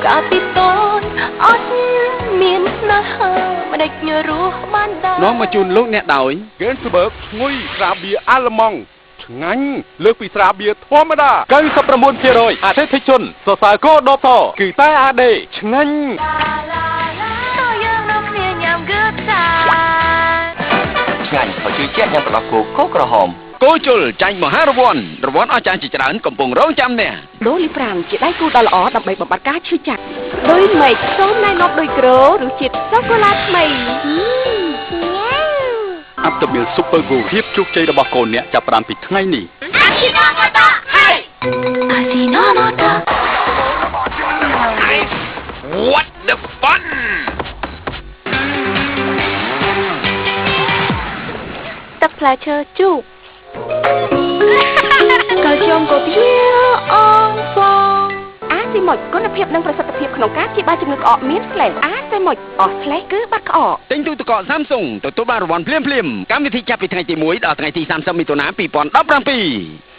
កាពីតូនអត់មានស្នេហាមិនដេចរស់បានដែរនាំមកជូនលោកអ្នកដោយ ហ្គេនស្បឺកឈ្ងុយស្រាបៀរអាល្លឺម៉ង់ឆ្ងាញ់លើសពីស្រាបៀរធម្មតា 99% អតិថិជនសរសើរកោដបតគឺតែ AD ឆ្ងាញ់ តើយើងនៅគ្នាញ៉ាំ Good Time ឆ្ងាញ់ខុសជឿជាក់ញ៉ាំរបស់គោកោក្រហម គោជុលចាញ់មហារង្វាន់អស្ចារ្យជាច្រើនកំពុងរងចាំអ្នក ដូលីប្រាំងជាដៃគូដ៏ល្អដើម្បីបំបត្តិការឈឺចាប់ដូចមេឃសូមណែនាំដោយក្រូរសជាតិសូកូឡាថ្មី អាប់តមីលស៊ុបពើគូភាពជោគជ័យរបស់កូនអ្នកចាប់ផ្ដើមពីថ្ងៃនេះ What the fun ទឹកផ្លែឈើជូបកាល់ស្យូមក៏វាអងហ្វង អាស៊ីមុចគុណភាពនិងប្រសិទ្ធភាពក្នុងការព្យាបាលជំងឺក្អកមានស្លេសអាស៊ីមុចអស់ស្លេសគឺបាត់ក្អក ទិញទូទឹកកក Samsung ទទួលបានរង្វាន់ភ្លាមៗកម្មវិធីចាប់ពីថ្ងៃទី1ដល់ថ្ងៃទី30 មិថុនា 2017